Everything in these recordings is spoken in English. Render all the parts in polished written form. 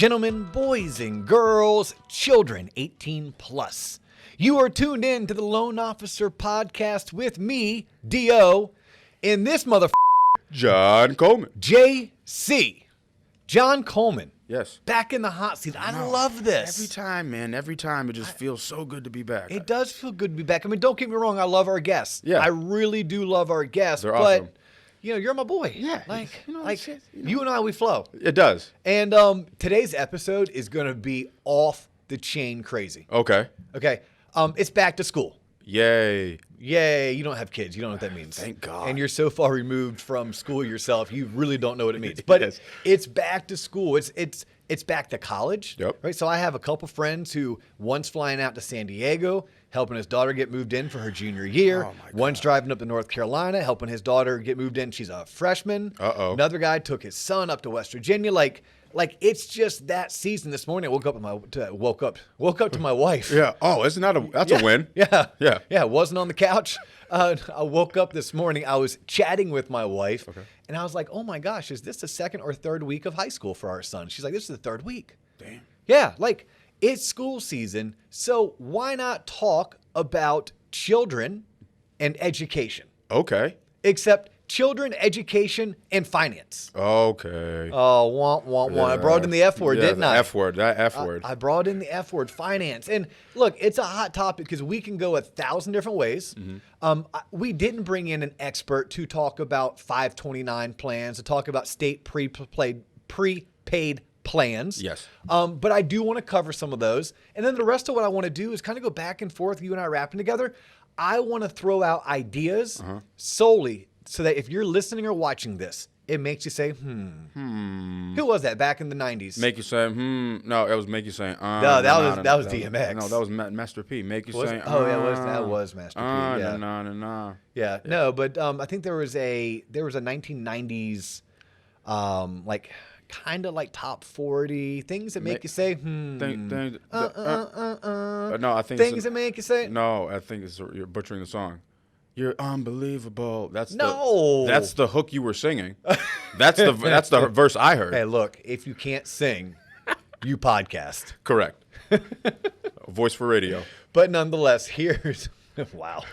gentlemen, boys and girls, children 18 plus. You are tuned in to the Loan Officer Podcast with me, D.O., and this John Coleman. JC. John Coleman. Yes. Back in the hot seat. I love this. Every time, man. Every time. It just feels so good to be back. It does feel good to be back. I mean, don't get me wrong. I love our guests. Yeah. I really do love our guests. They're but, awesome. you know, you're my boy. Yeah. You and I, we flow. It does. And today's episode is going to be off the chain crazy. Okay. Okay. It's back to school. Yay. Yay. You don't have kids. You don't know what that means. Thank God. And you're so far removed from school yourself, you really don't know what it means. But Yes. it's back to school. It's back to college. Yep. Right. So I have a couple friends who one's flying out to San Diego, helping his daughter get moved in for her junior year. Oh, my God. One's driving up to North Carolina, helping his daughter get moved in. She's a freshman. Uh-oh. Another guy took his son up to West Virginia. Like it's just that season. This morning, I woke up to my wife. Yeah. Oh, that's a win. Yeah. Yeah. Yeah. Wasn't on the couch. I woke up this morning. I was chatting with my wife, and I was like, "Oh my gosh, is this the second or third week of high school for our son?" She's like, "This is the third week." Damn. Yeah, like it's school season, so why not talk about children and education? Okay. Except children, education, and finance. Okay. Oh, want. I brought in the F word, didn't I? F word. That F word. I brought in the F word, finance. And look, it's a hot topic because we can go 1,000 different ways. We didn't bring in an expert to talk about 529 plans, to talk about state prepaid plans. Yes. But I do want to cover some of those. And then the rest of what I want to do is kind of go back and forth, you and I rapping together. I want to throw out ideas solely so that if you're listening or watching this, it makes you say, Who was that back in the 90s? Make you say, No, it was make you say, No, that was DMX. No, that was Master P. Make you say, that was Master P. Yeah. No. Yeah. No, but I think there was a 1990s kind of like top 40 things that make you say, No, I think things that make you say. No, I think you're butchering the song. You're unbelievable. That's the hook you were singing. That's the verse I heard. Hey, look, if you can't sing, you podcast. Correct. Voice for radio. But nonetheless, here's wow.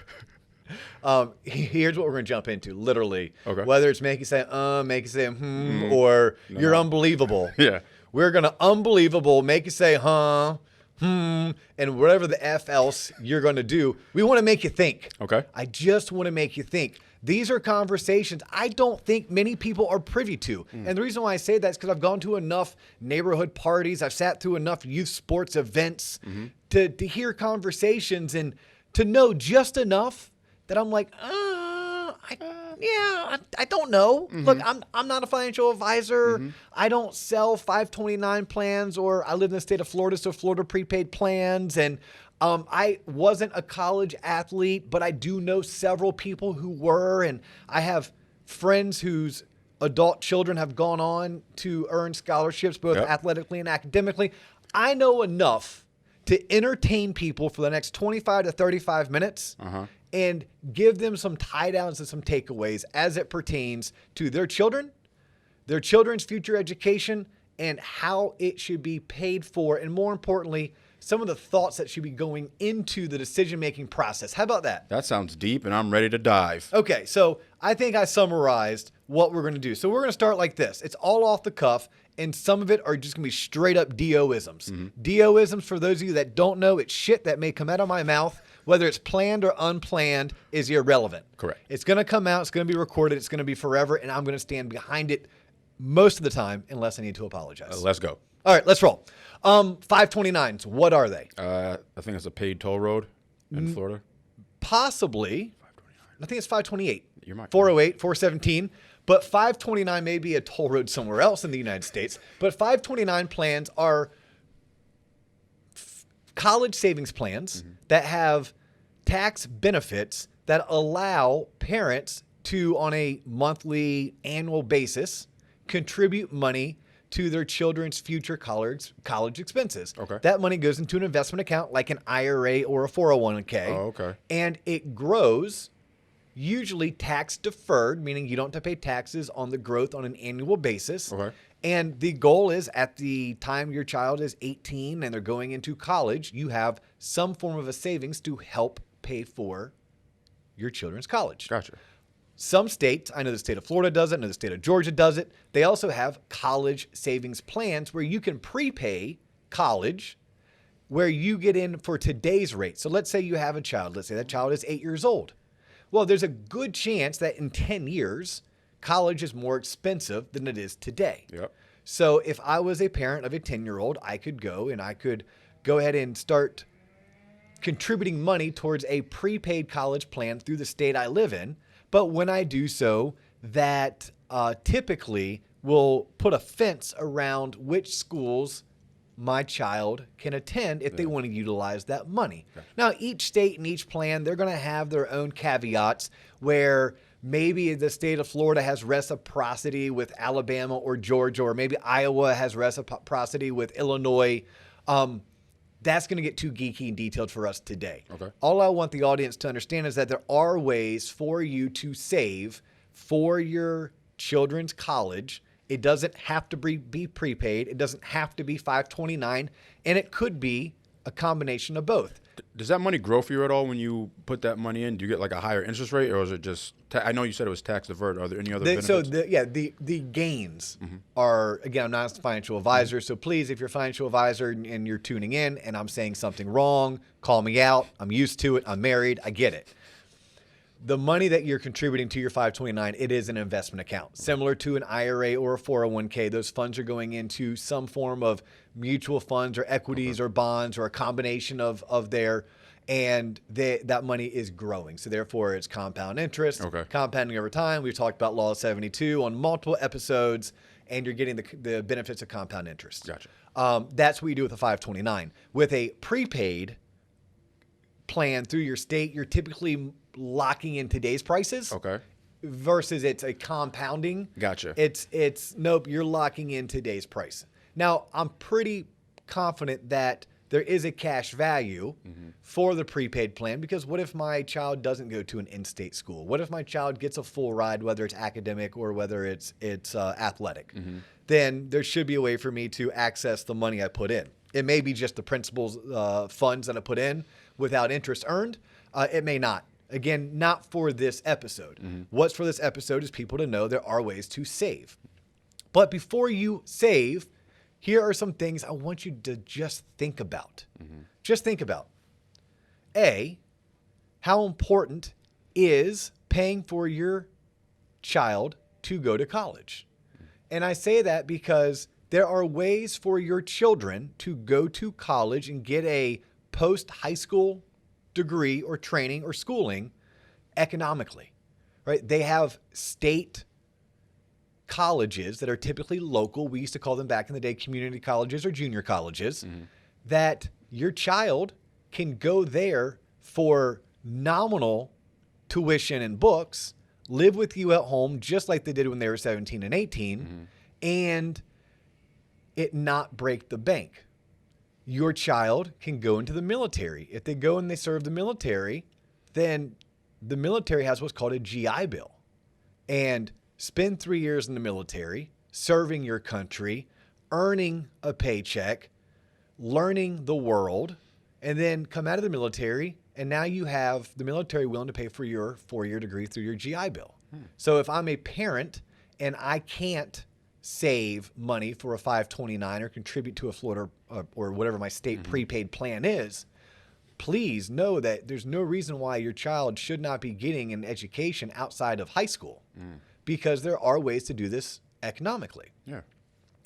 Here's what we're going to jump into, literally. Okay. Whether it's make you say, or you're unbelievable. Yeah. We're going to unbelievable, make you say, and whatever the F else you're going to do. We want to make you think. Okay. I just want to make you think. These are conversations I don't think many people are privy to. And the reason why I say that is because I've gone to enough neighborhood parties. I've sat through enough youth sports events to hear conversations and to know just enough that I'm like, I don't know. Look, I'm not a financial advisor. I don't sell 529 plans, or I live in the state of Florida, so Florida prepaid plans. And I wasn't a college athlete, but I do know several people who were, and I have friends whose adult children have gone on to earn scholarships, both athletically and academically. I know enough to entertain people for the next 25 to 35 minutes and give them some tie downs and some takeaways as it pertains to their children, their children's future education, and how it should be paid for. And more importantly, some of the thoughts that should be going into the decision-making process. How about that? That sounds deep, and I'm ready to dive. Okay, so I think I summarized what we're going to do. So we're going to start like this. It's all off the cuff, and some of it are just going to be straight up DO-isms. DO-isms, for those of you that don't know, it's shit that may come out of my mouth, whether it's planned or unplanned, is irrelevant. Correct. It's going to come out, it's going to be recorded, it's going to be forever, and I'm going to stand behind it most of the time unless I need to apologize. Let's go. All right, let's roll. 529s, what are they? I think it's a paid toll road in Florida. Possibly. I think it's 528. You're right. 408, 417. But 529 may be a toll road somewhere else in the United States. But 529 plans are college savings plans that have tax benefits that allow parents to, on a monthly, annual basis, contribute money to their children's future college expenses. Okay. That money goes into an investment account like an IRA or a 401k. Oh, okay. And it grows, usually tax deferred, meaning you don't have to pay taxes on the growth on an annual basis. Okay. And the goal is at the time your child is 18 and they're going into college, you have some form of a savings to help pay for your children's college. Gotcha. Some states, I know the state of Florida does it, I know the state of Georgia does it. They also have college savings plans where you can prepay college where you get in for today's rate. So let's say you have a child. Let's say that child is 8 years old. Well, there's a good chance that in 10 years, college is more expensive than it is today. Yep. So if I was a parent of a 10-year-old, I could go ahead and start contributing money towards a prepaid college plan through the state I live in. But when I do so, that typically will put a fence around which schools my child can attend if they want to utilize that money. Okay. Now, each state and each plan, they're going to have their own caveats where maybe the state of Florida has reciprocity with Alabama or Georgia, or maybe Iowa has reciprocity with Illinois. That's going to get too geeky and detailed for us today. Okay. All I want the audience to understand is that there are ways for you to save for your children's college. It doesn't have to be prepaid. It doesn't have to be 529, and it could be a combination of both. Does that money grow for you at all when you put that money in? Do you get like a higher interest rate, or is it just? I know you said it was tax deferred. Are there any other benefits? So the gains are, again, I'm not a financial advisor, so please, if you're a financial advisor and you're tuning in and I'm saying something wrong, call me out. I'm used to it. I'm married. I get it. The money that you're contributing to your 529, it is an investment account. Similar to an IRA or a 401k, those funds are going into some form of mutual funds or equities or bonds or a combination of there, and that money is growing. So therefore, it's compound interest, compounding over time. We've talked about Law 72 on multiple episodes, and you're getting the benefits of compound interest. Gotcha. That's what you do with a 529. With a prepaid plan through your state, you're typically locking in today's prices. Okay. Versus it's a compounding. Gotcha. It's nope, you're locking in today's price. Now, I'm pretty confident that there is a cash value for the prepaid plan, because what if my child doesn't go to an in-state school? What if my child gets a full ride, whether it's academic or whether it's athletic? Then there should be a way for me to access the money I put in. It may be just the principal's funds that I put in without interest earned. It may not. Again, not for this episode. What's for this episode is people to know there are ways to save. But before you save, here are some things I want you to just think about. Just think about. A, how important is paying for your child to go to college? And I say that because there are ways for your children to go to college and get a post-high school degree or training or schooling economically, right? They have state colleges that are typically local. We used to call them back in the day community colleges or junior colleges, that your child can go there for nominal tuition and books, live with you at home just like they did when they were 17 and 18, and it not break the bank. Your child can go into the military. If they go and they serve the military, then the military has what's called a GI Bill. And spend 3 years in the military, serving your country, earning a paycheck, learning the world, and then come out of the military, and now you have the military willing to pay for your 4-year degree through your GI Bill. So if I'm a parent and I can't save money for a 529 or contribute to a Florida or whatever my state prepaid plan is, please know that there's no reason why your child should not be getting an education outside of high school, because there are ways to do this economically. Yeah.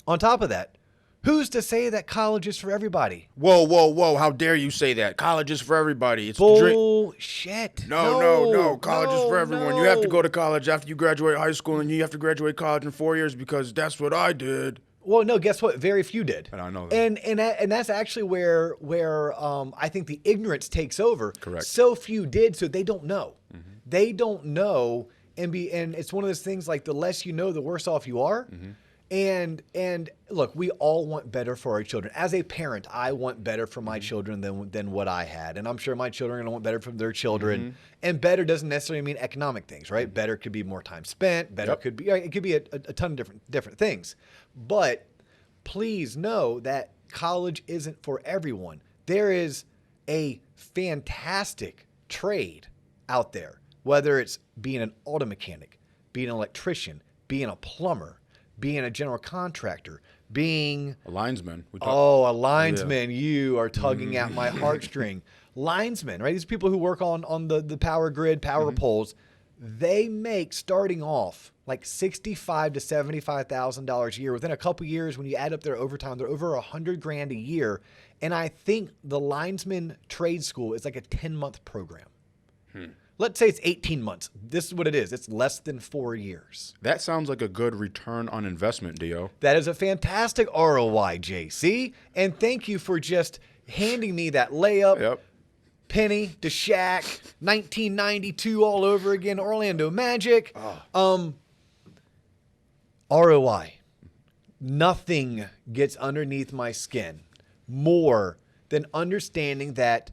On top of that, who's to say that college is for everybody? Whoa, whoa, whoa. How dare you say that? College is for everybody. It's bullshit. No. College is for everyone. You have to go to college after you graduate high school, and you have to graduate college in 4 years, because that's what I did. Well, no, guess what? Very few did. And I know that. And that's actually where I think the ignorance takes over. Correct. So few did, so they don't know. They don't know, and it's one of those things like the less you know, the worse off you are. And look, we all want better for our children. As a parent, I want better for my children than what I had. And I'm sure my children are going to want better from their children. And better doesn't necessarily mean economic things, right? Better could be more time spent. Better could be, it could be a ton of different things. But please know that college isn't for everyone. There is a fantastic trade out there, whether it's being an auto mechanic, being an electrician, being a plumber, being a general contractor, being a linesman. A linesman. Yeah. You are tugging at my heartstring. Linesmen, right? These people who work on the power grid, power poles, they make starting off like $65,000 to $75,000 a year. Within a couple years, when you add up their overtime, they're over $100,000 a year. And I think the linesman trade school is like a 10-month program. Let's say it's 18 months. This is what it is. It's less than 4 years. That sounds like a good return on investment, Dio. That is a fantastic ROI, JC. And thank you for just handing me that layup. Yep. Penny to Shaq, 1992 all over again, Orlando Magic. ROI. Nothing gets underneath my skin more than understanding that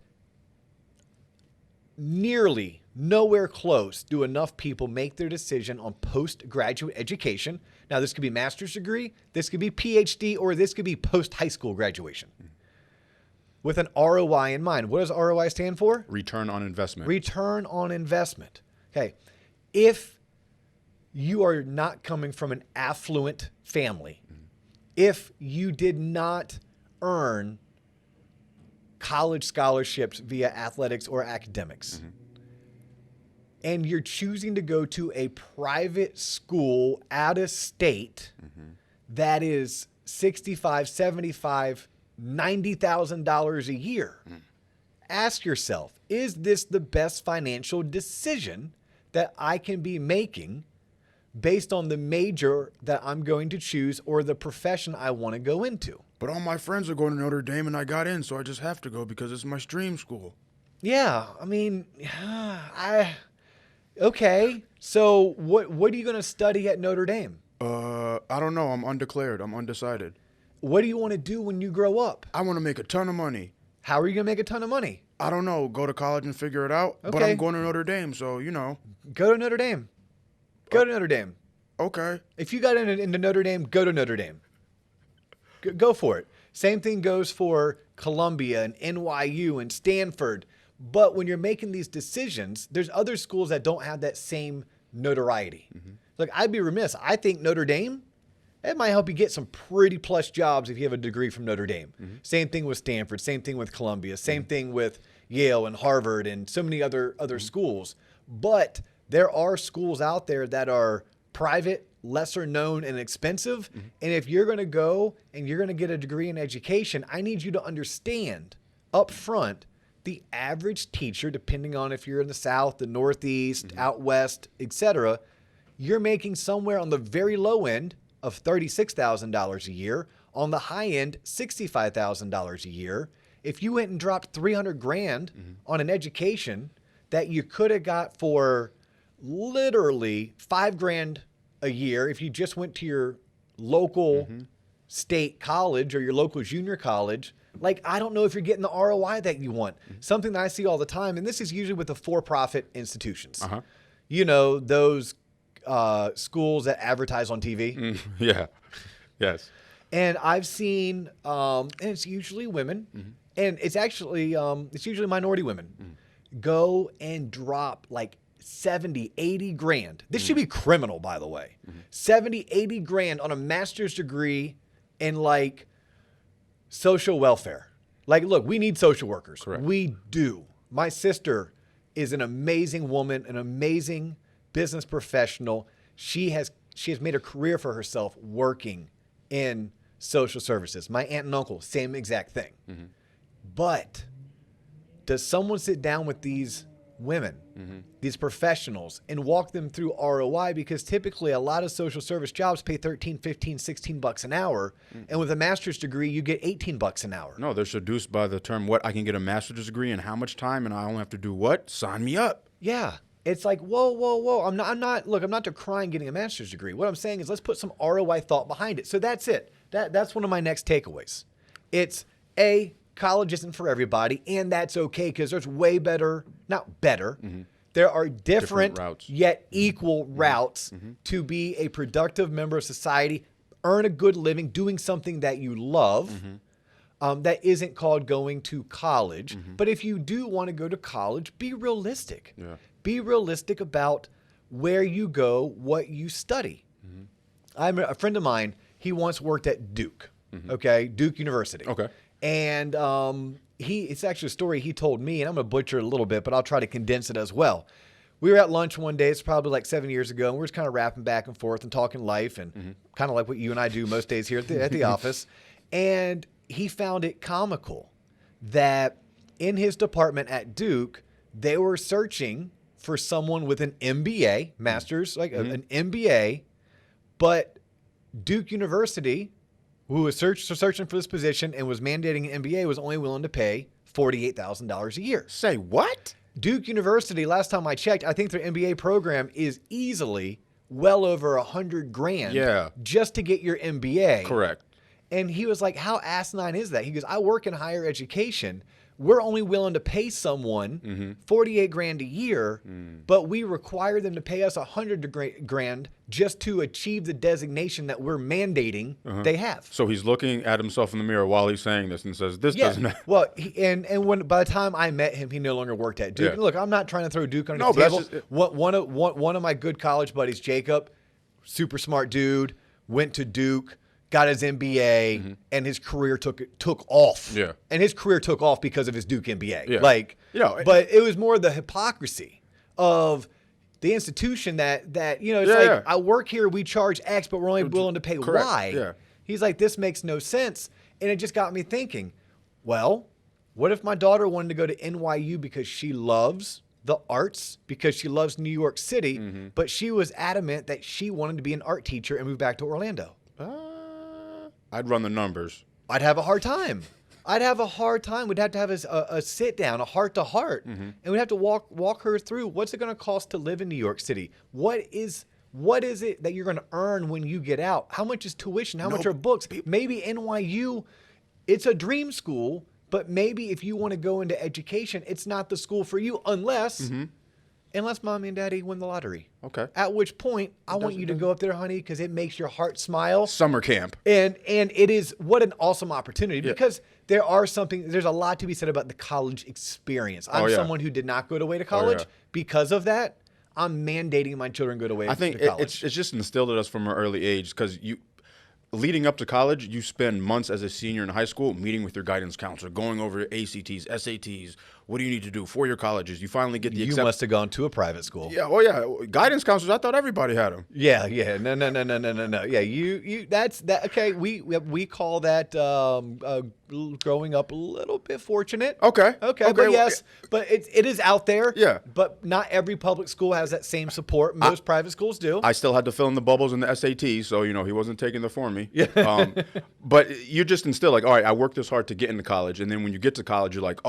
nearly nowhere close do enough people make their decision on postgraduate education. Now, this could be master's degree, this could be PhD, or this could be post-high school graduation. With an ROI in mind. What does ROI stand for? Return on investment. Return on investment. Okay. If you are not coming from an affluent family, if you did not earn college scholarships via athletics or academics, and you're choosing to go to a private school out of state that is $65,000, $75,000, $90,000 a year, ask yourself, is this the best financial decision that I can be making based on the major that I'm going to choose or the profession I want to go into? But all my friends are going to Notre Dame and I got in, so I just have to go because it's my dream school. Yeah, I mean, okay. So what are you going to study at Notre Dame? I don't know. I'm undeclared. I'm undecided. What do you want to do when you grow up? I want to make a ton of money. How are you going to make a ton of money? I don't know. Go to college and figure it out. Okay. But I'm going to Notre Dame, so, you know. Go to Notre Dame. Go to Notre Dame. Okay. If you got into Notre Dame, go to Notre Dame. Go for it. Same thing goes for Columbia and NYU and Stanford. But when you're making these decisions, there's other schools that don't have that same notoriety. Like, I'd be remiss. I think Notre Dame, it might help you get some pretty plush jobs if you have a degree from Notre Dame. Same thing with Stanford. Same thing with Columbia. Same thing with Yale and Harvard and so many other schools. But there are schools out there that are private, lesser known, and expensive. And if you're going to go and you're going to get a degree in education, I need you to understand up front the average teacher, depending on if you're in the South, the Northeast, out West, etc., you're making somewhere on the very low end of $36,000 a year, on the high end, $65,000 a year. If you went and dropped $300,000 on an education that you could have got for literally $5,000 a year, if you just went to your local state college or your local junior college, like, I don't know if you're getting the ROI that you want. Something that I see all the time, and this is usually with the for-profit institutions. You know, those schools that advertise on TV. Yeah. Yes. And I've seen, and it's usually women, and it's actually, it's usually minority women, go and drop like 70, 80 grand. This should be criminal, by the way. 70, 80 grand on a master's degree in like social welfare. Like, look, we need social workers. Correct. We do. My sister is an amazing woman, an amazing business professional. She has made a career for herself working in social services. My aunt and uncle, same exact thing. But does someone sit down with these women, these professionals, and walk them through ROI? Because typically a lot of social service jobs pay 13, 15, 16 bucks an hour. And with a master's degree, you get 18 bucks an hour. No, they're seduced by the term, what, I can get a master's degree in how much time and I only have to do what? Sign me up. Yeah. It's like, whoa. I'm not decrying getting a master's degree. What I'm saying is let's put some ROI thought behind it. So that's it. That's one of my next takeaways. It's college isn't for everybody, and that's okay because there's way better, not better. There are different routes, yet equal routes to be a productive member of society, earn a good living, doing something that you love. That isn't called going to college. But if you do want to go to college, be realistic. Yeah. Be realistic about where you go, what you study. I'm a friend of mine. He once worked at Duke, Duke University. Okay. And it's actually a story he told me, and I'm going to butcher it a little bit, but I'll try to condense it as well. We were at lunch one day. It's probably like 7 years ago, and we're just kind of rapping back and forth and talking life and kind of like what you and I do most days here at the office. And he found it comical that in his department at Duke, they were searching for someone with an MBA, master's, like an MBA, but Duke University, who was searching for this position and was mandating an MBA, was only willing to pay $48,000 a year. Say what? Duke University, last time I checked, I think their MBA program is easily well over $100,000 just to get your MBA. Correct. And he was like, how asinine is that? He goes, I work in higher education. We're only willing to pay someone $48,000 a year, but we require them to pay us $100,000 just to achieve the designation that we're mandating they have. So he's looking at himself in the mirror while he's saying this and says, "This doesn't." Well, when by the time I met him, he no longer worked at Duke. Yeah. Look, I'm not trying to throw Duke under the table. One of my good college buddies, Jacob, super smart dude, went to Duke. Got his MBA, and his career took off. Yeah. And his career took off because of his Duke MBA. Yeah. But it was more the hypocrisy of the institution that it's I work here, we charge X, but we're only willing to pay Y. Yeah. He's like, this makes no sense. And it just got me thinking, well, what if my daughter wanted to go to NYU because she loves the arts, because she loves New York City, but she was adamant that she wanted to be an art teacher and move back to Orlando? I'd run the numbers. I'd have a hard time. We'd have to have a sit down, a heart to heart, and we'd have to walk her through what's it going to cost to live in New York City. What is it that you're going to earn when you get out? How much is tuition? How much are books? Maybe NYU, it's a dream school, but maybe if you want to go into education, it's not the school for you unless mommy and daddy win the lottery. Okay. At which point, I want you to go up there, honey, because it makes your heart smile. Summer camp. And it is, what an awesome opportunity, because there's a lot to be said about the college experience. I'm someone who did not go away to college. Because of that, I'm mandating my children go away to college. I think it's just instilled in us from an early age, because leading up to college, you spend months as a senior in high school meeting with your guidance counselor, going over ACTs, SATs. What do you need to do for your colleges? You finally get the You must have gone to a private school. Yeah. Oh, yeah. Guidance counselors, I thought everybody had them. Yeah. No. Yeah. You. That's that. Okay. We call that growing up a little bit fortunate. Okay. But yes, but it is out there. Yeah. But not every public school has that same support. Most private schools do. I still had to fill in the bubbles in the SAT, so he wasn't taking it for me. Yeah. But you just instill like, all right, I worked this hard to get into college, and then when you get to college, you're like,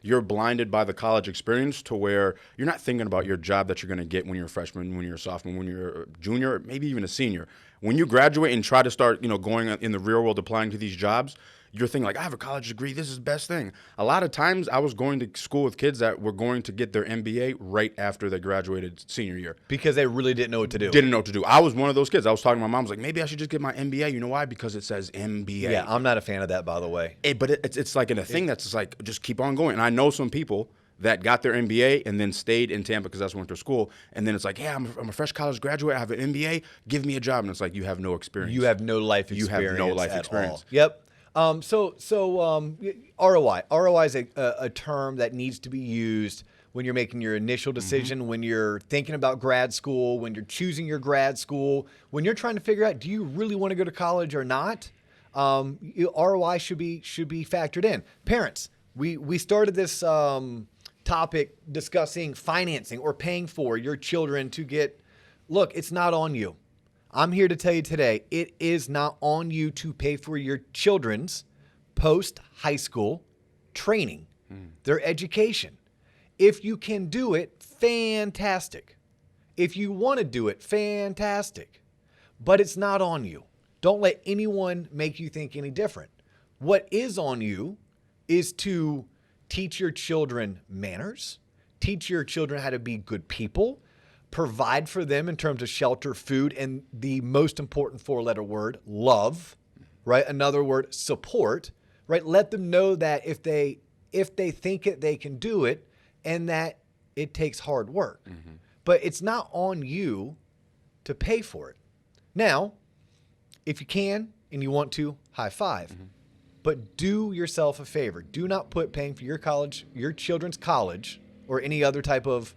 you're blinded by the college experience to where you're not thinking about your job that you're going to get when you're a freshman, when you're a sophomore, when you're a junior, maybe even a senior. When you graduate and try to start, going in the real world applying to these jobs, you're thinking like, I have a college degree. This is the best thing. A lot of times I was going to school with kids that were going to get their MBA right after they graduated senior year. Because they really didn't know what to do. I was one of those kids. I was talking to my mom. I was like, maybe I should just get my MBA. You know why? Because it says MBA. Yeah, I'm not a fan of that, by the way. But it's like in a thing that's just like, just keep on going. And I know some people that got their MBA and then stayed in Tampa because that's where I went to school. And then it's like, yeah, I'm a fresh college graduate. I have an MBA. Give me a job. And it's like, you have no experience. You have no life experience. You have no life experience. All. Yep. ROI. ROI is a term that needs to be used when you're making your initial decision, when you're thinking about grad school, when you're choosing your grad school, when you're trying to figure out, do you really want to go to college or not? ROI should be factored in. Parents, we started this topic discussing financing or paying for your children to get. Look, it's not on you. I'm here to tell you today, it is not on you to pay for your children's post-high school training, their education. If you can do it, fantastic. If you want to do it, fantastic. But it's not on you. Don't let anyone make you think any different. What is on you is to teach your children manners, teach your children how to be good people, provide for them in terms of shelter, food, and the most important four-letter word, love, right? Another word, support, right? Let them know that if they think it, they can do it, and that it takes hard work. Mm-hmm. But it's not on you to pay for it. Now, if you can and you want to, high five. Mm-hmm. But do yourself a favor. Do not put paying for your children's college, or any other type of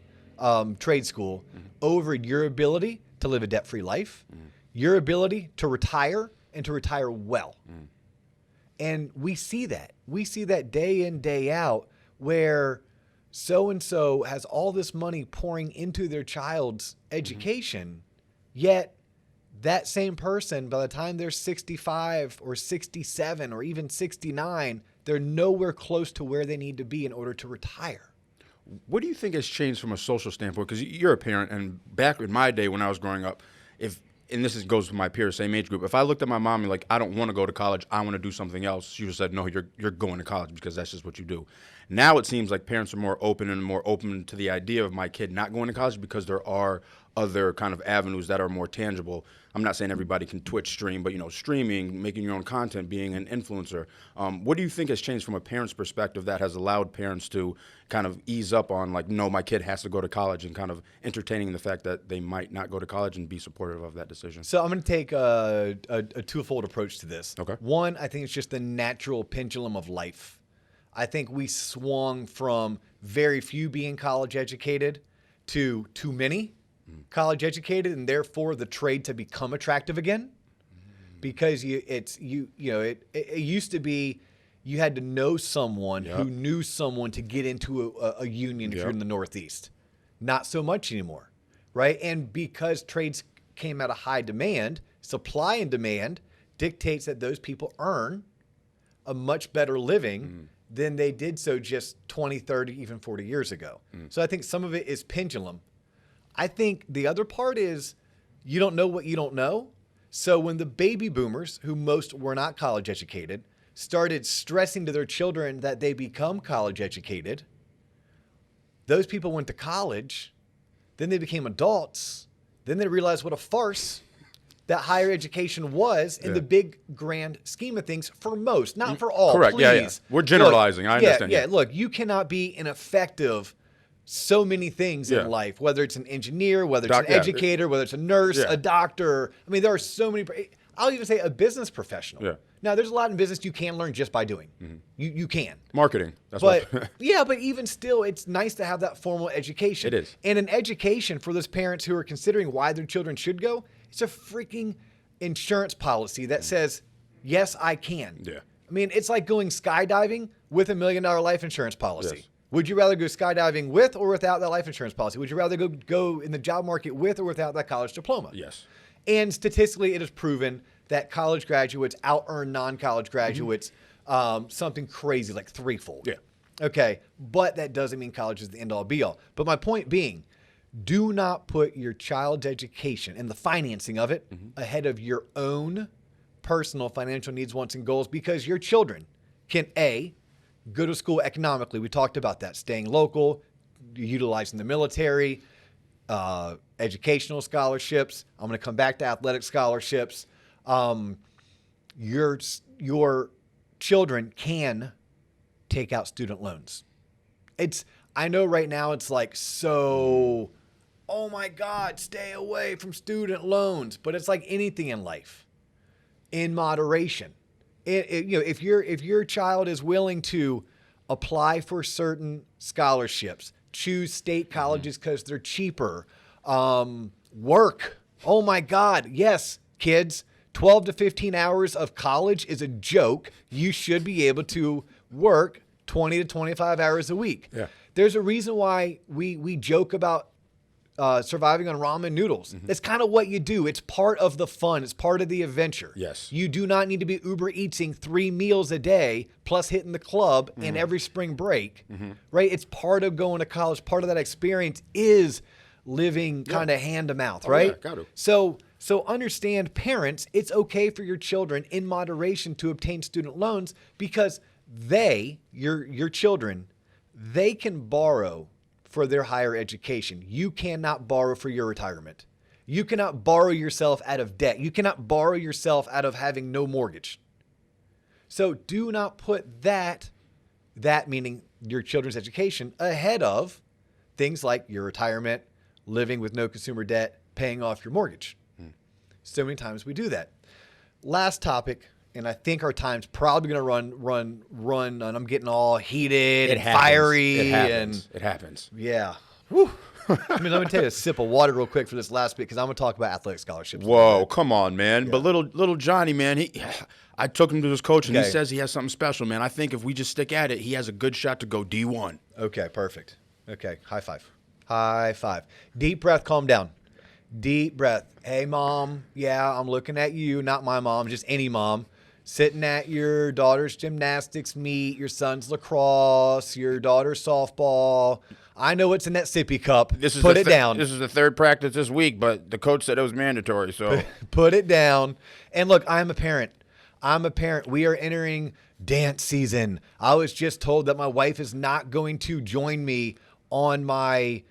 trade school over your ability to live a debt-free life, your ability to retire and to retire well. And we see that. We see that day in, day out, where so-and-so has all this money pouring into their child's education, yet that same person, by the time they're 65 or 67 or even 69, they're nowhere close to where they need to be in order to retire. What do you think has changed from a social standpoint? Because you're a parent, and back in my day when I was growing up, and this goes with my peers, same age group, if I looked at my mom and like, I don't want to go to college, I want to do something else, she would have said, no, you're going to college because that's just what you do. Now it seems like parents are more open to the idea of my kid not going to college because there are other kind of avenues that are more tangible. I'm not saying everybody can Twitch stream, but streaming, making your own content, being an influencer. What do you think has changed from a parent's perspective that has allowed parents to kind of ease up on like, no, my kid has to go to college, and kind of entertaining the fact that they might not go to college and be supportive of that decision? So I'm going to take a twofold approach to this. Okay. One, I think it's just the natural pendulum of life. I think we swung from very few being college educated to too many college educated, and therefore the trade to become attractive again, because it used to be you had to know someone who knew someone to get into a union if you're in the Northeast. Not so much anymore, right? And because trades came at a high demand, supply and demand dictates that those people earn a much better living than they did so just 20, 30, even 40 years ago. So I think some of it is pendulum. I think the other part is you don't know what you don't know. So when the baby boomers, who most were not college educated, started stressing to their children that they become college educated, those people went to college, then they became adults, then they realized what a farce that higher education was in the big grand scheme of things for most, not for all. Correct. Please. Yeah. We're generalizing. Look, I understand. Yeah. Look, you cannot be an effective so many things in life, whether it's an engineer, whether it's an educator, whether it's a nurse, a doctor. I mean, there are so many. I'll even say a business professional. Yeah. Now, there's a lot in business you can learn just by doing. You can. Marketing. That's but but even still, it's nice to have that formal education. It is. And an education for those parents who are considering why their children should go, it's a freaking insurance policy that says, yes, I can. Yeah. I mean, it's like going skydiving with $1 million life insurance policy. Yes. Would you rather go skydiving with or without that life insurance policy? Would you rather go in the job market with or without that college diploma? Yes. And statistically, it is proven that college graduates out-earn non-college graduates something crazy, like threefold. Yeah. Okay, but that doesn't mean college is the end-all, be-all. But my point being, do not put your child's education and the financing of it ahead of your own personal financial needs, wants, and goals, because your children can, A, go to school economically. We talked about that. Staying local, utilizing the military, educational scholarships. I'm going to come back to athletic scholarships. Your children can take out student loans. I know right now it's like, so, oh my God, stay away from student loans. But it's like anything in life, in moderation. If your child is willing to apply for certain scholarships, choose state colleges because they're cheaper, work. Oh my God, yes, kids, 12 to 15 hours of college is a joke. You should be able to work 20 to 25 hours a week. Yeah. There's a reason why we joke about surviving on ramen noodles. That's kind of what you do. It's part of the fun. It's part of the adventure. Yes. You do not need to be Uber Eating 3 meals a day plus hitting the club in every spring break, right? It's part of going to college. Part of that experience is living kind of hand to mouth, right? Yeah, got to. So understand, parents, it's okay for your children in moderation to obtain student loans because your children, they can borrow for their higher education. You cannot borrow for your retirement. You cannot borrow yourself out of debt. You cannot borrow yourself out of having no mortgage. So do not put that meaning your children's education, ahead of things like your retirement, living with no consumer debt, paying off your mortgage. So many times we do that. Last topic, and I think our time's probably going to run, and I'm getting all heated and fiery. It happens. Yeah. Whew. Let me take a sip of water real quick for this last bit because I'm going to talk about athletic scholarships. Whoa, come on, man. Yeah. But little Johnny, man, I took him to his coach, and he says he has something special, man. I think if we just stick at it, he has a good shot to go D1. Okay, perfect. Okay, high five. High five. Deep breath, calm down. Deep breath. Hey, Mom. Yeah, I'm looking at you, not my mom, just any mom. Sitting at your daughter's gymnastics meet, your son's lacrosse, your daughter's softball. I know what's in that sippy cup. Put it down. This is the third practice this week, but the coach said it was mandatory, so. Put it down. And look, I'm a parent. We are entering dance season. I was just told that my wife is not going to join me on my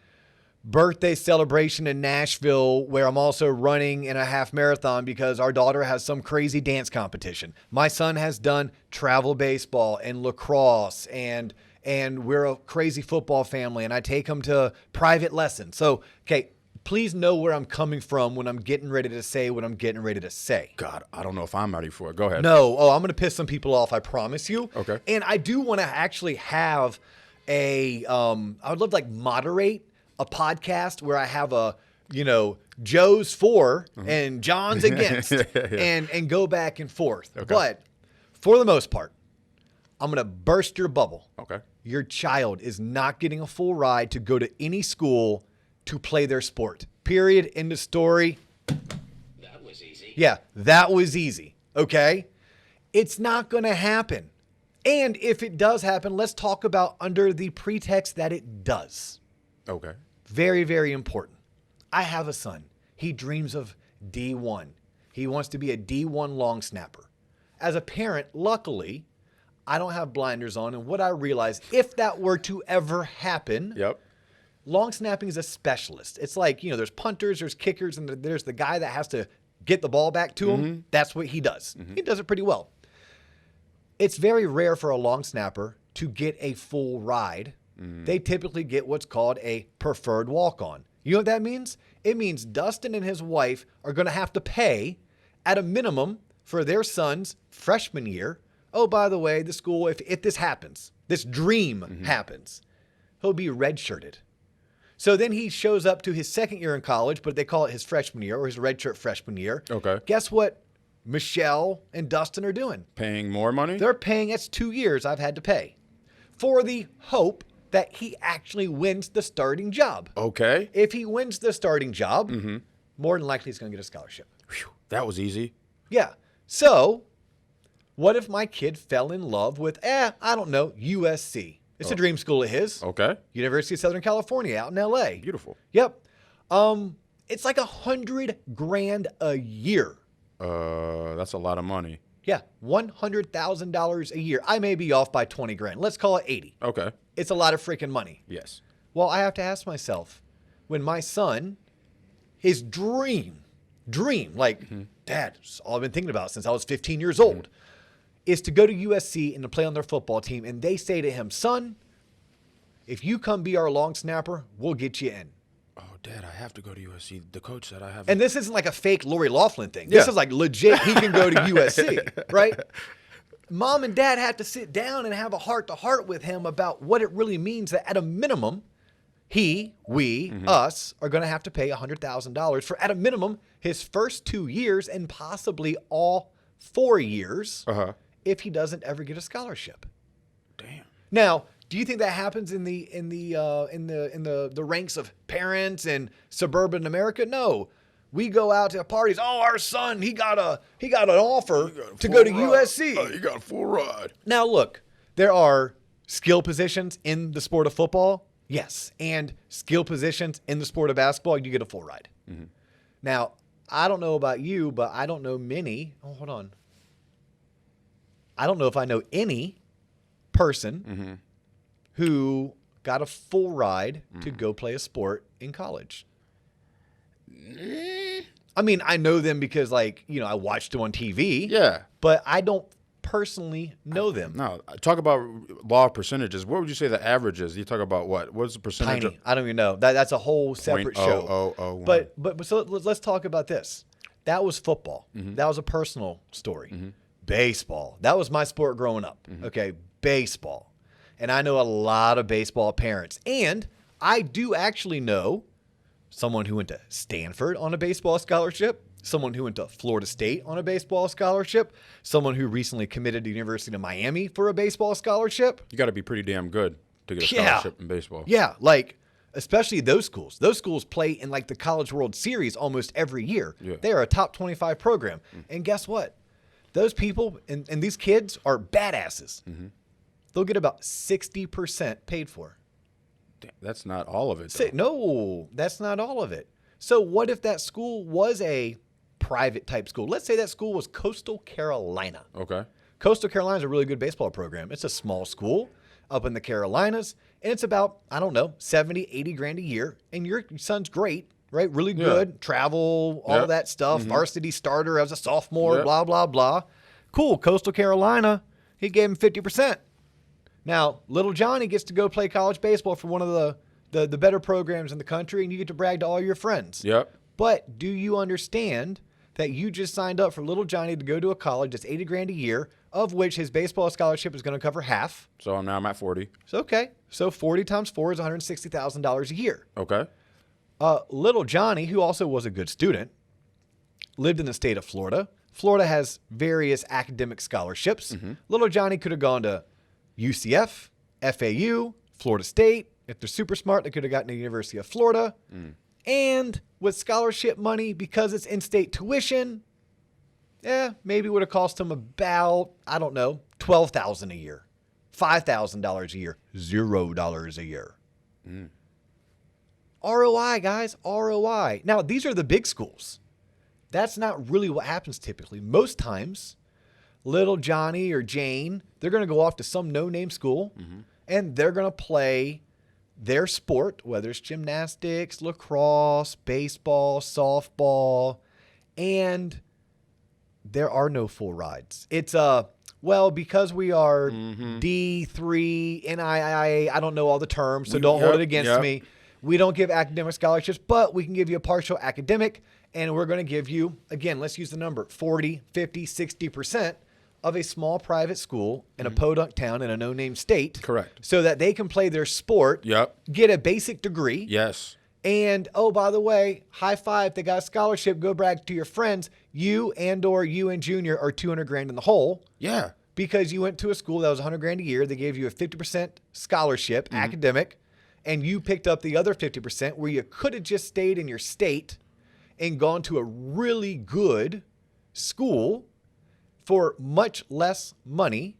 birthday celebration in Nashville, where I'm also running in a half marathon because our daughter has some crazy dance competition. My son has done travel baseball and lacrosse, and we're a crazy football family, and I take him to private lessons. So, okay, please know where I'm coming from when I'm getting ready to say what I'm getting ready to say. God, I don't know if I'm ready for it. Go ahead. No. Oh, I'm going to piss some people off, I promise you. Okay. And I do want to actually have I would love to moderate a podcast where I have Joe's for and John's against and go back and forth. Okay. But for the most part, I'm going to burst your bubble. Okay. Your child is not getting a full ride to go to any school to play their sport. Period. End of story. That was easy. Yeah, that was easy. Okay? It's not going to happen. And if it does happen, let's talk about under the pretext that it does. Okay. Very, very important. I have a son. He dreams of D1. He wants to be a D1 long snapper. As a parent, luckily, I don't have blinders on. And what I realize, if that were to ever happen, long snapping is a specialist. It's like, there's punters, there's kickers, and there's the guy that has to get the ball back to him. That's what he does. He does it pretty well. It's very rare for a long snapper to get a full ride. They typically get what's called a preferred walk-on. You know what that means? It means Dustin and his wife are going to have to pay at a minimum for their son's freshman year. Oh, by the way, the school, if this happens, this dream happens, he'll be redshirted. So then he shows up to his second year in college, but they call it his freshman year or his redshirt freshman year. Okay. Guess what Michelle and Dustin are doing? Paying more money? They're paying, that's 2 years I've had to pay, for the hope that he actually wins the starting job. Okay. If he wins the starting job, more than likely he's going to get a scholarship. Whew, that was easy. Yeah. So what if my kid fell in love with, I don't know, USC? It's a dream school of his. Okay. University of Southern California out in LA. Beautiful. Yep. It's like $100,000 a year. That's a lot of money. Yeah. $100,000 a year. I may be off by 20 grand. Let's call it 80. Okay. It's a lot of freaking money. Yes. Well, I have to ask myself, when my son, his dream, Dad, it's all I've been thinking about since I was 15 years old, is to go to USC and to play on their football team. And they say to him, son, if you come be our long snapper, we'll get you in. Oh, Dad, I have to go to USC. The coach said I have. And this isn't like a fake Lori Loughlin thing. This is like legit. He can go to USC, right? Mom and Dad had to sit down and have a heart-to-heart with him about what it really means that at a minimum, us are going to have to pay $100,000 for, at a minimum, his first 2 years and possibly all 4 years if he doesn't ever get a scholarship. Damn. Now, Do you think that happens in the ranks of parents in suburban America? No. We go out to parties. Oh, our son, he got an offer to go to USC. Oh, you got a full ride. Now, look, there are skill positions in the sport of football, yes, and skill positions in the sport of basketball. You get a full ride. Mm-hmm. Now, I don't know about you, but I don't know many. Oh, hold on. I don't know if I know any person who got a full ride to go play a sport in college. I mean, I know them because, like, you know, I watched them on TV. Yeah. But I don't personally know them. No. Talk about law of percentages. What would you say the average is? You talk about what? What's the percentage? Tiny. I don't even know. That's a whole separate show. 0.0001. But so let's talk about this. That was football. That was a personal story. Baseball. That was my sport growing up. Okay, baseball. And I know a lot of baseball parents. And I do actually know someone who went to Stanford on a baseball scholarship, someone who went to Florida State on a baseball scholarship, someone who recently committed to the University of Miami for a baseball scholarship. You got to be pretty damn good to get a scholarship in baseball. Yeah, like especially those schools. Those schools play in like the College World Series almost every year. Yeah. They are a top 25 program. And guess what? Those people and these kids are badasses. They'll get about 60% paid for. Damn, that's not all of it, though. No, that's not all of it. So what if that school was a private type school? Let's say that school was Coastal Carolina. Okay. Coastal Carolina is a really good baseball program. It's a small school up in the Carolinas, and it's about, I don't know, 70, 80 grand a year. And your son's great, right? Really good. Travel, all that stuff. Varsity starter as a sophomore, blah, blah, blah. Cool. Coastal Carolina, he gave him 50%. Now, little Johnny gets to go play college baseball for one of the better programs in the country, and you get to brag to all your friends. Yep. But do you understand that you just signed up for little Johnny to go to a college that's 80 grand a year, of which his baseball scholarship is going to cover half? So now I'm at 40. So, okay. So 40 times 4 is $160,000 a year. Okay. Little Johnny, who also was a good student, lived in the state of Florida. Florida has various academic scholarships. Little Johnny could have gone to UCF, FAU, Florida State. If they're super smart, they could have gotten to the University of Florida. And with scholarship money, because it's in-state tuition, maybe it would have cost him about, I don't know, $12,000 a year, $5,000 a year, $0 a year. ROI, guys, ROI. Now, these are the big schools. That's not really what happens typically. Most times, little Johnny or Jane, they're going to go off to some no-name school, and they're going to play their sport, whether it's gymnastics, lacrosse, baseball, softball, and there are no full rides. It's because we are D3, NIIA, I don't know all the terms, so don't hold it against me. We don't give academic scholarships, but we can give you a partial academic, and we're going to give you, again, let's use the number, 40, 50, 60% of a small private school in a podunk town in a no-name state. Correct. So that they can play their sport, get a basic degree. Yes. And, oh, by the way, high five, they got a scholarship, go brag to your friends. You and Junior are 200 grand in the hole. Yeah. Because you went to a school that was 100 grand a year. They gave you a 50% scholarship, academic, and you picked up the other 50% where you could have just stayed in your state and gone to a really good school for much less money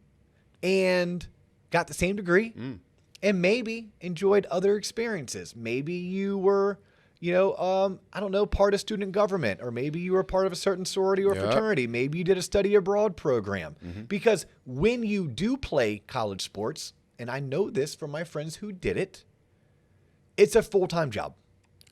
and got the same degree and maybe enjoyed other experiences. Maybe you were, I don't know, part of student government, or maybe you were part of a certain sorority or fraternity. Maybe you did a study abroad program. Because when you do play college sports, and I know this from my friends who did it, it's a full-time job.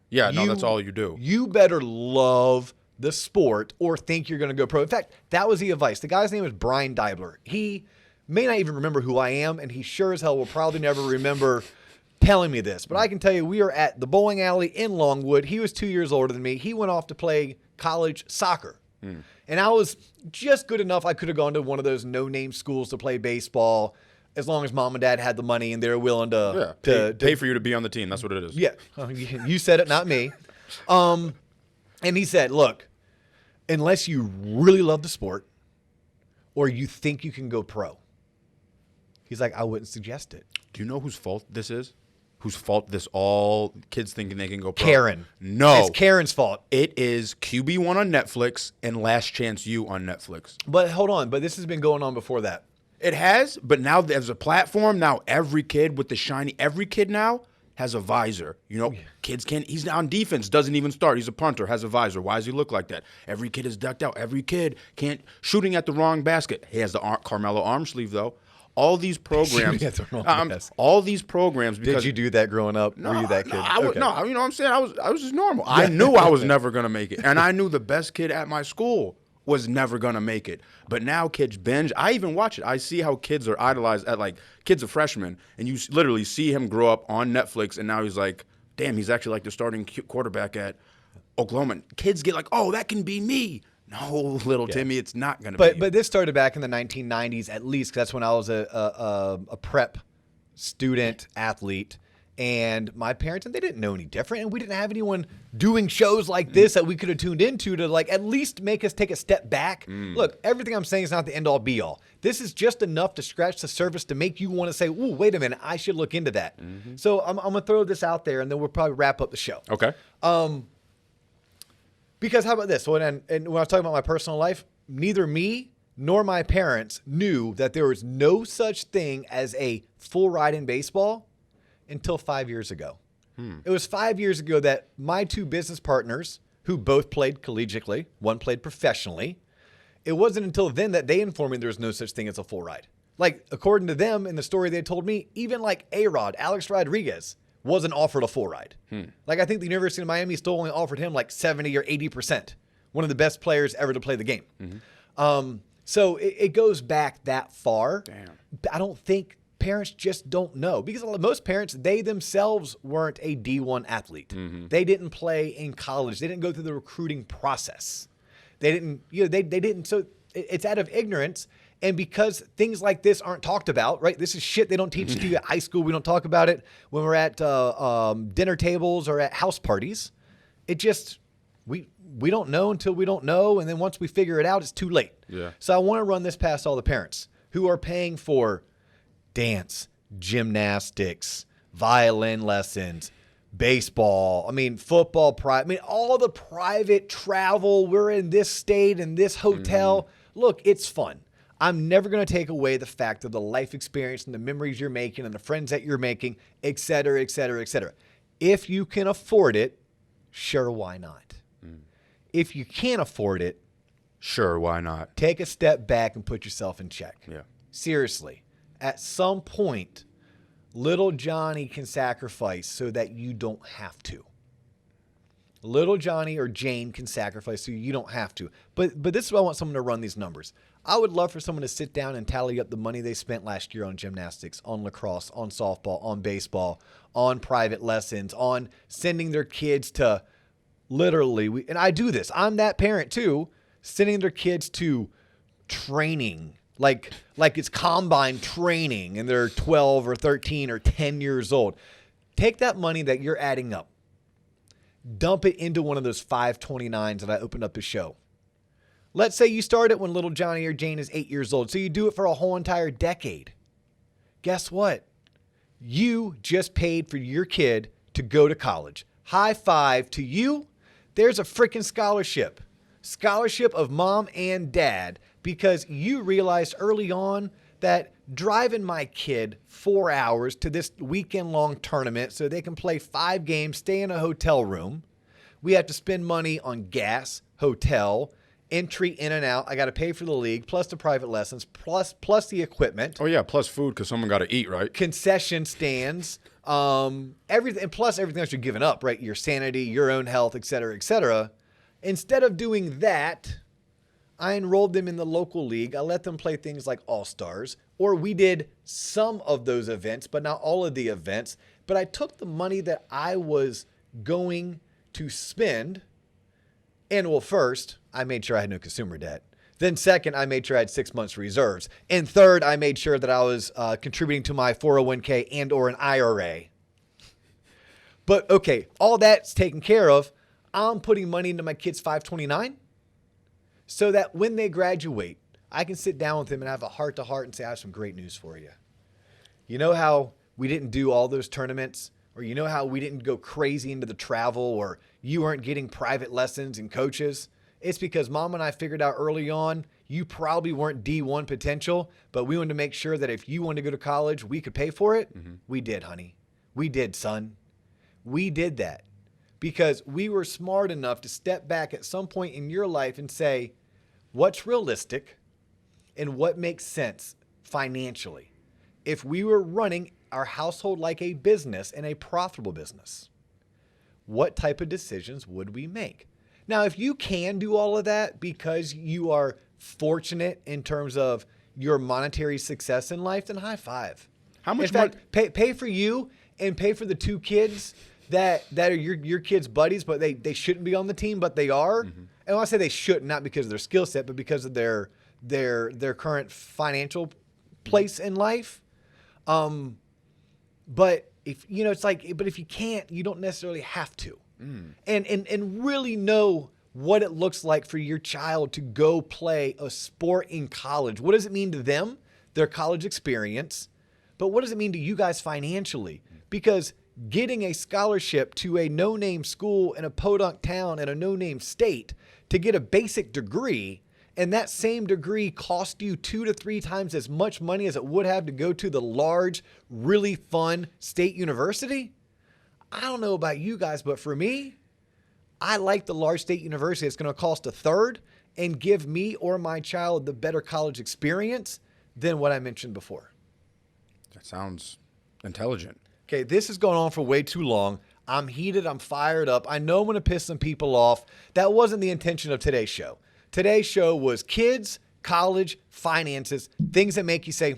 Yeah, no, that's all you do. You better love the sport or think you're going to go pro. In fact, that was the advice. The guy's name is Brian Deibler. He may not even remember who I am, and he sure as hell will probably never remember telling me this. But I can tell you, we are at the bowling alley in Longwood. He was 2 years older than me. He went off to play college soccer. And I was just good enough. I could have gone to one of those no-name schools to play baseball as long as mom and dad had the money and they're willing to pay for you to be on the team. That's what it is. Yeah. You said it, not me. And he said, look, unless you really love the sport or you think you can go pro, He's like, I wouldn't suggest it. Do you know whose fault this is? Whose fault this all kids thinking they can go pro? Karen. No. It's Karen's fault. It is QB1 on Netflix and Last Chance U on Netflix. But hold on. But this has been going on before that. It has, but now there's a platform. Now every kid with the shiny, every kid now has a visor. You know, kids can't, he's now on defense, doesn't even start. He's a punter, has a visor. Why does he look like that? Every kid is decked out. Every kid can't, shooting at the wrong basket. He has the Carmelo arm sleeve, though. All these programs, all these programs. Because, did you do that growing up? No, Were you that kid? No, you know what I'm saying? I was just normal. I knew I was never going to make it. And I knew the best kid at my school was never going to make it. But now kids binge. I even watch it. I see how kids are idolized at, like, kids are freshmen. And you literally see him grow up on Netflix. And now he's like, damn, he's actually like the starting quarterback at Oklahoma. Kids get like, oh, that can be me. No, little Timmy, it's not going to be. But this started back in the 1990s at least, because that's when I was a prep student athlete. And my parents, and they didn't know any different. And we didn't have anyone doing shows like this that we could have tuned into to, like, at least make us take a step back. Look, everything I'm saying is not the end all be all. This is just enough to scratch the surface to make you want to say, ooh, wait a minute, I should look into that. So I'm going to throw this out there, and then we'll probably wrap up the show. Okay. Because how about this? And when I was talking about my personal life, neither me nor my parents knew that there was no such thing as a full ride in baseball until 5 years ago. It was 5 years ago that my two business partners, who both played collegiately, one played professionally, it wasn't until then that they informed me there was no such thing as a full ride. Like, according to them, in the story they told me, even like A-Rod, Alex Rodriguez, wasn't offered a full ride. Like, I think the University of Miami still only offered him like 70 or 80%. One of the best players ever to play the game. So it goes back that far. Damn. I don't think parents just don't know, because most parents, they themselves weren't a D1 athlete. They didn't play in college. They didn't go through the recruiting process. They didn't, they didn't. So it's out of ignorance. And because things like this aren't talked about, right? This is shit they don't teach to you at high school. We don't talk about it when we're at dinner tables or at house parties. It just, we don't know until we don't know. And then once we figure it out, it's too late. Yeah. So I want to run this past all the parents who are paying for dance, gymnastics, violin lessons, baseball, football, all the private travel. We're in this state, in this hotel. Look, it's fun. I'm never going to take away the fact of the life experience and the memories you're making and the friends that you're making, et cetera, et cetera, et cetera. If you can afford it, sure, why not? If you can't afford it, sure, why not? Take a step back and put yourself in check. Yeah. Seriously. At some point, little Johnny can sacrifice so that you don't have to. Little Johnny or Jane can sacrifice so you don't have to. But this is why I want someone to run these numbers. I would love for someone to sit down and tally up the money they spent last year on gymnastics, on lacrosse, on softball, on baseball, on private lessons, on sending their kids to literally, and I do this, I'm that parent too, sending their kids to training, like it's combine training, and they're 12 or 13 or 10 years old. Take that money that you're adding up, dump it into one of those 529s that I opened up the show. Let's say you start it when little Johnny or Jane is 8 years old. So you do it for a whole entire decade. Guess what? You just paid for your kid to go to college. High five to you. There's a freaking scholarship. Scholarship of mom and dad, because you realized early on that driving my kid 4 hours to this weekend-long tournament so they can play 5 games, stay in a hotel room. We have to spend money on gas, hotel, entry in and out. I got to pay for the league, plus the private lessons, plus the equipment. Oh yeah, plus food, because someone got to eat, right? Concession stands, everything, and plus everything else you're giving up, right? Your sanity, your own health, et cetera, et cetera. Instead of doing that, I enrolled them in the local league. I let them play things like All-Stars, or we did some of those events, but not all of the events. But I took the money that I was going to spend, and well, first, I made sure I had no consumer debt. Then second, I made sure I had 6 months reserves. And third, I made sure that I was contributing to my 401k and or an IRA. But okay, all that's taken care of. I'm putting money into my kids' 529 so that when they graduate, I can sit down with them and have a heart-to-heart and say, I have some great news for you. You know how we didn't do all those tournaments? Or you know how we didn't go crazy into the travel, or you weren't getting private lessons and coaches? It's because Mom and I figured out early on, you probably weren't D1 potential, but we wanted to make sure that if you wanted to go to college, we could pay for it. Mm-hmm. We did, honey. We did, son. We did that because we were smart enough to step back at some point in your life and say, what's realistic and what makes sense financially? If we were running our household like a business and a profitable business, what type of decisions would we make? Now, if you can do all of that because you are fortunate in terms of your monetary success in life, then high five. How much in fact, pay for you and pay for the 2 kids that are your kids' buddies, but they shouldn't be on the team, but they are. Mm-hmm. And when I say they shouldn't, not because of their skill set, but because of their current financial place in life. But if if you can't, you don't necessarily have to. And really know what it looks like for your child to go play a sport in college. What does it mean to them, their college experience? But what does it mean to you guys financially? Because getting a scholarship to a no-name school in a podunk town in a no-name state to get a basic degree, and that same degree cost you 2 to 3 times as much money as it would have to go to the large, really fun state university? I don't know about you guys, but for me, I like the large state university. It's going to cost a third and give me or my child the better college experience than what I mentioned before. That sounds intelligent. Okay, this has gone on for way too long. I'm heated. I'm fired up. I know I'm going to piss some people off. That wasn't the intention of today's show. Today's show was kids, college, finances, things that make you say,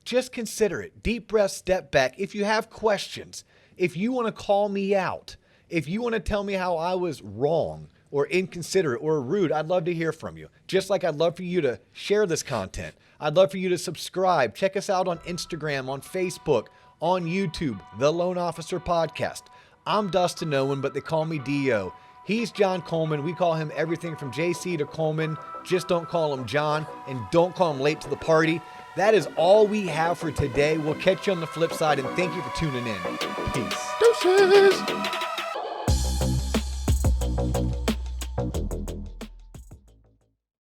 Just consider it. Deep breath, step back. If you have questions, if you want to call me out, if you want to tell me how I was wrong or inconsiderate or rude, I'd love to hear from you. Just like I'd love for you to share this content. I'd love for you to subscribe. Check us out on Instagram, on Facebook, on YouTube, The Loan Officer Podcast. I'm Dustin Owen, but they call me D.O. He's John Coleman. We call him everything from JC to Coleman. Just don't call him John, and don't call him late to the party. That is all we have for today. We'll catch you on the flip side, and thank you for tuning in. Peace. Deuces.